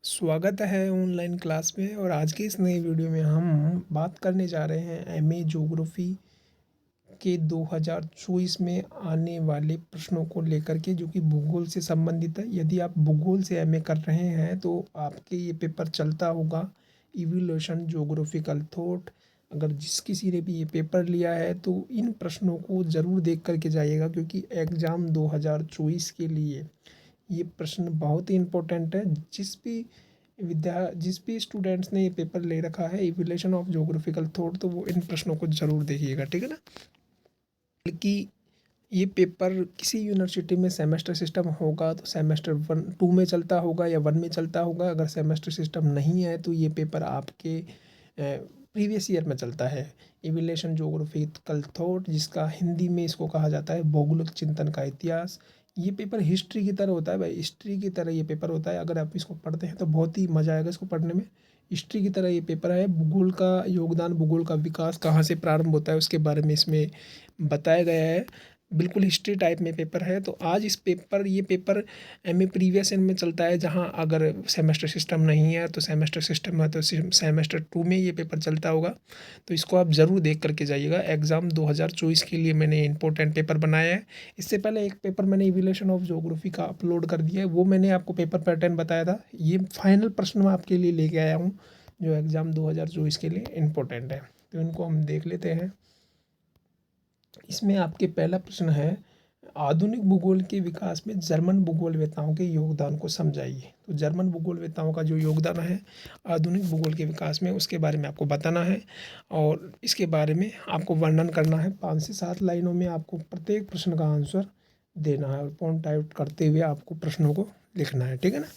स्वागत है online class में। और आज की इस नई वीडियो में हम बात करने जा रहे हैं एमए ज्योग्राफी के 2024 में आने वाले प्रश्नों को लेकर के, जो कि भूगोल से संबंधित है। यदि आप भूगोल से एमए कर रहे हैं तो आपके ये पेपर चलता होगा इवोल्यूशन ज्योग्राफिकल थॉट। अगर जिस किसी ने भी ये पेपर लिया है तो इन प्रश्नों को ज़रूर देख करके जाइएगा, क्योंकि एग्ज़ाम 2024 के लिए ये प्रश्न बहुत ही इम्पोर्टेंट है। जिस भी स्टूडेंट्स ने ये पेपर ले रखा है इवोल्यूशन ऑफ ज्योग्राफिकल थॉट, तो वो इन प्रश्नों को ज़रूर देखिएगा, ठीक है ना। बल्कि ये पेपर किसी यूनिवर्सिटी में सेमेस्टर सिस्टम होगा तो सेमेस्टर 1 2 में चलता होगा या 1 में चलता होगा। अगर सेमेस्टर सिस्टम नहीं है तो ये पेपर आपके प्रीवियस ईयर में चलता है। इवोल्यूशन ज्योग्राफिकल थॉट, जिसका हिंदी में इसको कहा जाता है भौगोलिक चिंतन का इतिहास। ये पेपर हिस्ट्री की तरह होता है भाई, हिस्ट्री की तरह ये पेपर होता है। अगर आप इसको पढ़ते हैं तो बहुत ही मज़ा आएगा इसको पढ़ने में। हिस्ट्री की तरह ये पेपर है। भूगोल का योगदान, भूगोल का विकास कहाँ से प्रारंभ होता है उसके बारे में इसमें बताया गया है। बिल्कुल हिस्ट्री टाइप में पेपर है। तो आज ये पेपर एमए प्रीवियस ईयर में चलता है, जहां अगर सेमेस्टर सिस्टम नहीं है तो सेमेस्टर सिस्टम है तो सेमेस्टर 2 में ये पेपर चलता होगा। तो इसको आप ज़रूर देख करके जाइएगा। एग्ज़ाम 2024 के लिए मैंने इंपॉर्टेंट पेपर बनाया है। इससे पहले एक पेपर मैंने इवोल्यूशन ऑफ ज्योग्राफी का अपलोड कर दिया है, वो मैंने आपको पेपर पैटर्न बताया था। ये फाइनल प्रश्न मैं आपके लिए लेके आया हूँ, जो एग्ज़ाम 2024 के लिए इम्पोर्टेंट है। तो इनको हम देख लेते हैं। इसमें आपके पहला प्रश्न है, आधुनिक भूगोल के विकास में जर्मन भूगोलवेताओं के योगदान को समझाइए। तो जर्मन भूगोलवेताओं का जो योगदान है आधुनिक भूगोल के विकास में, उसके बारे में आपको बताना है और इसके बारे में आपको वर्णन करना है। 5 से 7 लाइनों में आपको प्रत्येक प्रश्न का आंसर देना है और पॉइंट आउट करते हुए आपको प्रश्नों को लिखना है, ठीक है ना।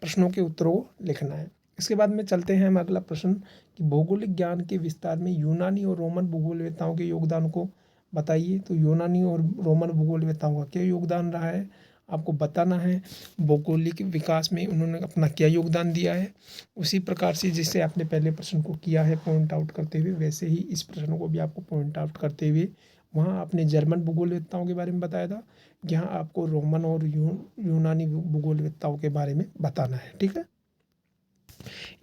प्रश्नों के उत्तरों को लिखना है। इसके बाद में चलते हैं हम अगला प्रश्न कि भौगोलिक ज्ञान के विस्तार में यूनानी और रोमन भूगोलवेताओं के योगदान को बताइए। तो यूनानी और रोमन भूगोलवेताओं का क्या योगदान रहा है आपको बताना है। भौगोलिक विकास में उन्होंने अपना क्या योगदान दिया है। उसी प्रकार से जिससे आपने पहले प्रश्न को किया है पॉइंट आउट करते हुए, वैसे ही इस प्रश्न को भी आपको पॉइंट आउट करते हुए, वहाँ आपने जर्मन भूगोलवेताओं के बारे में बताया था, यहाँ आपको रोमन और यूनानी भूगोलवेताओं के बारे में बताना है, ठीक है।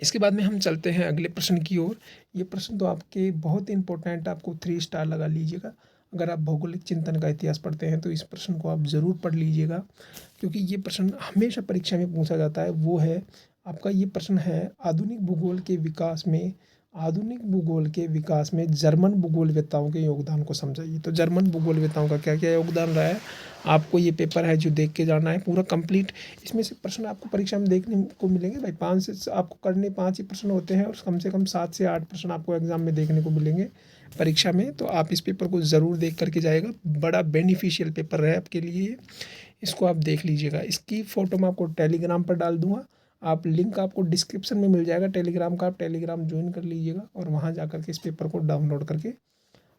इसके बाद में हम चलते हैं अगले प्रश्न की ओर। ये प्रश्न तो आपके बहुत इंपॉर्टेंट, आपको 3 स्टार लगा लीजिएगा। अगर आप भौगोलिक चिंतन का इतिहास पढ़ते हैं तो इस प्रश्न को आप ज़रूर पढ़ लीजिएगा, क्योंकि ये प्रश्न हमेशा परीक्षा में पूछा जाता है। वो है आपका ये प्रश्न है, आधुनिक भूगोल के विकास में जर्मन भूगोलवेताओं के योगदान को समझाइए। तो जर्मन भूगोलवेताओं का क्या क्या योगदान रहा है, आपको ये पेपर है जो देख के जाना है पूरा कंप्लीट। इसमें से प्रश्न आपको परीक्षा में देखने को मिलेंगे भाई। 5 से आपको करने 5 ही प्रश्न होते हैं और कम से कम 7 से 8 प्रश्न आपको एग्जाम में देखने को मिलेंगे परीक्षा में। तो आप इस पेपर को ज़रूर देख करके जाएगा, बड़ा बेनिफिशियल पेपर है आपके लिए। इसको आप देख लीजिएगा। इसकी फ़ोटो मैं आपको टेलीग्राम पर डाल दूँगा। आप लिंक आपको डिस्क्रिप्शन में मिल जाएगा टेलीग्राम का, आप टेलीग्राम ज्वाइन कर लीजिएगा और वहाँ जा कर के इस पेपर को डाउनलोड करके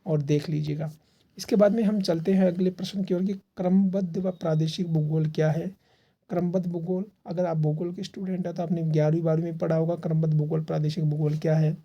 और देख लीजिएगा। इसके बाद में हम चलते हैं अगले प्रश्न की ओर कि क्रमबद्ध व प्रादेशिक भूगोल क्या है। क्रमबद्ध भूगोल, अगर आप भूगोल के स्टूडेंट हैं तो आपने 11वीं 12वीं में पढ़ा होगा क्रमबद्ध भूगोल प्रादेशिक भूगोल क्या है।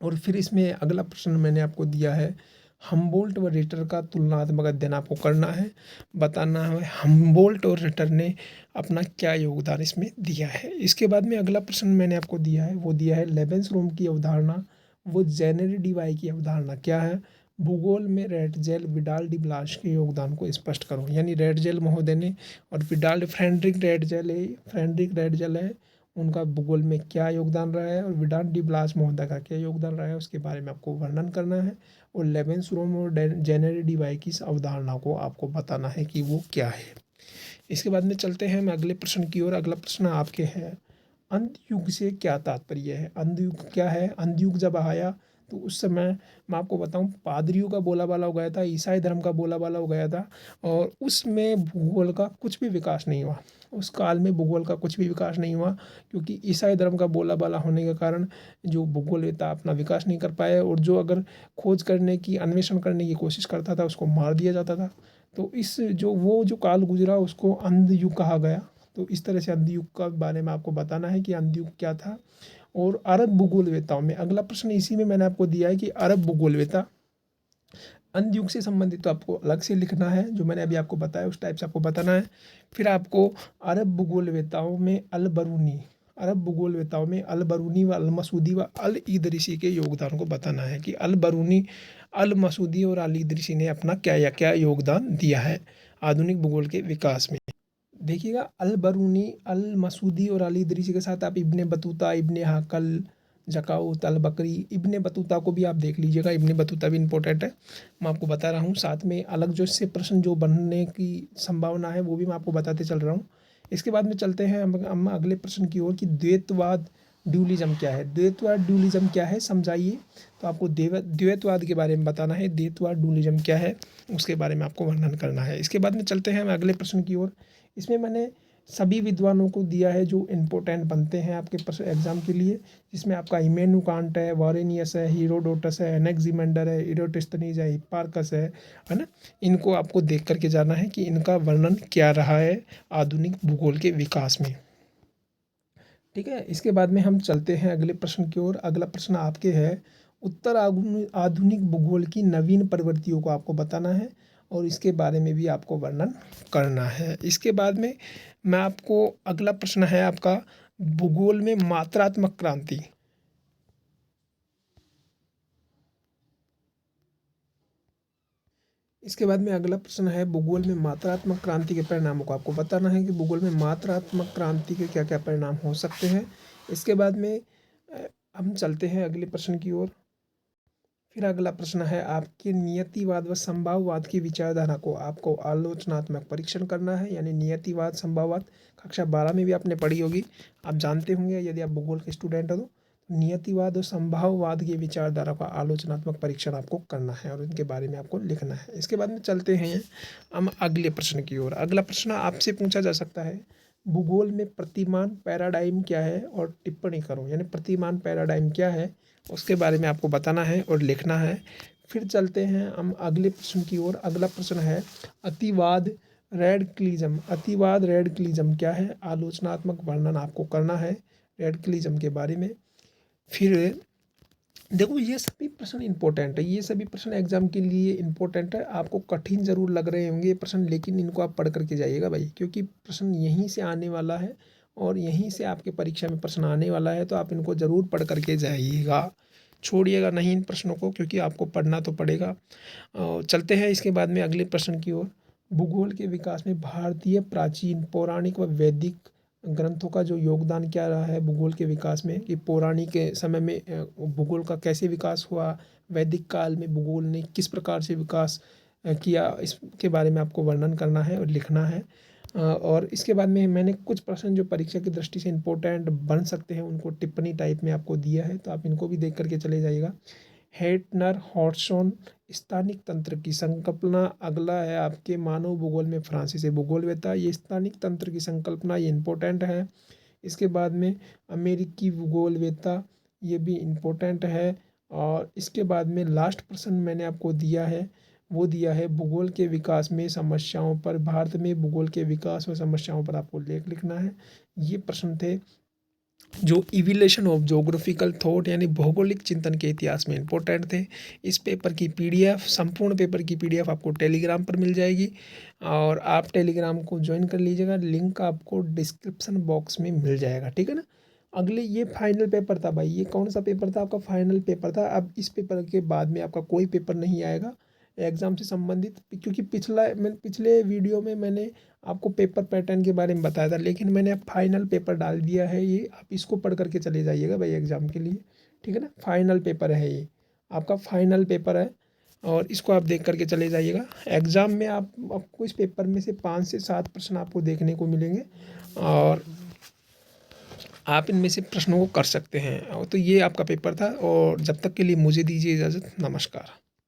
और फिर इसमें अगला प्रश्न मैंने आपको दिया है, हमबोल्ट व रिटर का तुलनात्मक अध्ययन आपको करना है, बताना है हमबोल्ट और रिटर ने अपना क्या योगदान इसमें दिया है। इसके बाद में अगला प्रश्न मैंने आपको दिया है, वो दिया है लेबेंसरोम की अवधारणा वो जेनेरी डिवाई की अवधारणा क्या है। भूगोल में रेटजेल विडाल डी ब्लास के योगदान को स्पष्ट करो। यानी रेटजेल महोदय ने और विडाल फ्रेडरिक रेटजेल है, उनका भूगोल में क्या योगदान रहा है और विडाल डी ब्लास महोदय का क्या योगदान रहा है, उसके बारे में आपको वर्णन करना है। और लेवेंसरोम और जेनेरी डिवाई की इस अवधारणा को आपको बताना है कि वो क्या है। इसके बाद में चलते हैं हम अगले प्रश्न की ओर। अगला प्रश्न आपके है, अंधयुग से क्या तात्पर्य है। अंधयुग क्या है, अंधयुग जब आया तो उस समय मैं आपको बताऊं पादरियों का बोलाबाला हो गया था, ईसाई धर्म का बोलाबाला हो गया था और उसमें भूगोल का कुछ भी विकास नहीं हुआ। उस काल में भूगोल का कुछ भी विकास नहीं हुआ, क्योंकि ईसाई धर्म का बोलाबाला होने के कारण जो भूगोलवेत्ता अपना विकास नहीं कर पाए और जो अगर खोज करने की अन्वेषण करने की कोशिश करता था उसको मार दिया जाता था। तो इस जो काल गुजरा उसको अंध युग कहा गया। तो इस तरह से अंध युग का बारे में आपको बताना है कि अंध युग क्या था। और अरब भूगोलवेताओं में अगला प्रश्न इसी में मैंने आपको दिया है कि अरब भूगोलवेता अंध युग से संबंधित तो आपको अलग से लिखना है, जो मैंने अभी आपको बताया उस टाइप से आपको बताना है। फिर आपको अरब भूगोलवेताओं में अल बरूनी अरब भूगोलवेताओं में अल बरूनी व अल मसूदी व अल इदरीसी के योगदान को बताना है कि अल बरूनी, अल मसूदी और अल इदरीसी ने अपना क्या क्या योगदान दिया है आधुनिक भूगोल के विकास में। देखिएगा, अल बरूनी, अल मसूदी और अल इदरीसी के साथ आप इब्ने बतूता, इब्ने हाकल, जकाउत, अल बकरी, इब्ने बतूता को भी आप देख लीजिएगा, इब्ने बतूता भी इंपॉर्टेंट है, मैं आपको बता रहा हूँ। साथ में अलग जो इससे प्रश्न जो बनने की संभावना है वो भी मैं आपको बताते चल रहा हूँ। इसके बाद में चलते हैं हम अगले प्रश्न की ओर कि द्वैतवाद ड्यूलिज्म क्या है। द्वैतवाद ड्यूलिज्म क्या है समझाइए। तो आपको द्वैतवाद के बारे में बताना है, द्वैतवाद ड्यूलिज्म क्या है उसके बारे में आपको वर्णन करना है। इसके बाद में चलते हैं हम अगले प्रश्न की ओर। इसमें मैंने सभी विद्वानों को दिया है जो इम्पोर्टेंट बनते हैं आपके प्रश्न एग्जाम के लिए, जिसमें आपका इमेनु कांट है, वारेनियस है, हीरोडोटस है, एनेक्सिमेंडर है, इरोटिस्थनीज है, हिप्पार्कस है ना। इनको आपको देख करके जाना है कि इनका वर्णन क्या रहा है आधुनिक भूगोल के विकास में। ठीक है, इसके बाद में हम चलते हैं अगले प्रश्न की ओर। अगला प्रश्न आपके है, उत्तर आधुनिक भूगोल की नवीन प्रवृत्तियों को आपको बताना है और इसके बारे में भी आपको वर्णन करना है। इसके बाद में मैं आपको अगला प्रश्न है आपका, भूगोल में मात्रात्मक क्रांति। इसके बाद में अगला प्रश्न है, भूगोल में मात्रात्मक क्रांति के परिणामों को आपको बताना है कि भूगोल में मात्रात्मक क्रांति के क्या क्या परिणाम हो सकते हैं। इसके बाद में हम चलते हैं अगले प्रश्न की ओर। फिर अगला प्रश्न है आपके, नियतिवाद व संभाववाद की विचारधारा को आपको आलोचनात्मक परीक्षण करना है। यानी नियतिवाद संभाववाद कक्षा 12 में भी आपने पढ़ी होगी, आप जानते होंगे यदि आप भूगोल के स्टूडेंट हो तो। नियतिवाद और संभाववाद की विचारधारा का आलोचनात्मक परीक्षण आपको करना है और इनके बारे में आपको लिखना है। इसके बाद में चलते हैं हम अगले प्रश्न की ओर। अगला प्रश्न आपसे पूछा जा सकता है, भूगोल में प्रतिमान पैराडाइम क्या है और टिप्पणी करो। यानी प्रतिमान पैराडाइम क्या है उसके बारे में आपको बताना है और लिखना है। फिर चलते हैं हम अगले प्रश्न की ओर। अगला प्रश्न है, अतिवाद रेडक्लिज्म। अतिवाद रेडक्लिज्म क्या है, आलोचनात्मक वर्णन आपको करना है रेडक्लिज्म के बारे में। फिर देखो, ये सभी प्रश्न इंपॉर्टेंट है, ये सभी प्रश्न एग्जाम के लिए इंपॉर्टेंट है। आपको कठिन जरूर लग रहे होंगे ये प्रश्न, लेकिन इनको आप पढ़ करके जाइएगा भाई, क्योंकि प्रश्न यहीं से आने वाला है और यहीं से आपके परीक्षा में प्रश्न आने वाला है। तो आप इनको ज़रूर पढ़ करके जाइएगा, छोड़िएगा नहीं इन प्रश्नों को, क्योंकि आपको पढ़ना तो पड़ेगा। चलते हैं इसके बाद में अगले प्रश्न की ओर। भूगोल के विकास में भारतीय प्राचीन, पौराणिक व वैदिक ग्रंथों का जो योगदान क्या रहा है भूगोल के विकास में, कि पौराणिक के समय में भूगोल का कैसे विकास हुआ, वैदिक काल में भूगोल ने किस प्रकार से विकास किया, इसके बारे में आपको वर्णन करना है और लिखना है। और इसके बाद में मैंने कुछ प्रश्न जो परीक्षा की दृष्टि से इम्पोर्टेंट बन सकते हैं उनको टिप्पणी टाइप में आपको दिया है, तो आप इनको भी देख करके चले जाइएगा। हेटनर हॉटसन, स्थानिक तंत्र की संकल्पना। अगला है आपके, मानव भूगोल में फ्रांसीसी भूगोलवेता। ये स्थानिक तंत्र की संकल्पना ये इम्पोर्टेंट है। इसके बाद में अमेरिकी भूगोलवेता, ये भी इम्पोर्टेंट है। और इसके बाद में लास्ट प्रश्न मैंने आपको दिया है, वो दिया है भूगोल के विकास में समस्याओं पर। भारत में भूगोल के विकास व समस्याओं पर आपको लेख लिखना है। ये प्रश्न थे जो इवोल्यूशन ऑफ जोग्राफिकल थॉट यानी भौगोलिक चिंतन के इतिहास में इंपॉर्टेंट थे। इस पेपर की पीडीएफ, संपूर्ण पेपर की पीडीएफ आपको टेलीग्राम पर मिल जाएगी और आप टेलीग्राम को ज्वाइन कर लीजिएगा, लिंक आपको डिस्क्रिप्शन बॉक्स में मिल जाएगा, ठीक है ना। अगले, ये फाइनल पेपर था भाई, ये कौन सा पेपर था, आपका फाइनल पेपर था। अब इस पेपर के बाद में आपका कोई पेपर नहीं आएगा एग्ज़ाम से संबंधित, क्योंकि पिछले वीडियो में मैंने आपको पेपर पैटर्न के बारे में बताया था, लेकिन मैंने अब फाइनल पेपर डाल दिया है। ये आप इसको पढ़ करके चले जाइएगा भाई एग्ज़ाम के लिए, ठीक है ना। फाइनल पेपर है ये, आपका फाइनल पेपर है और इसको आप देख करके चले जाइएगा। एग्ज़ाम में आपको इस पेपर में से 5 से 7 प्रश्न आपको देखने को मिलेंगे और आप इनमें से प्रश्नों को कर सकते हैं। तो ये आपका पेपर था और जब तक के लिए मुझे दीजिए इजाज़त, नमस्कार।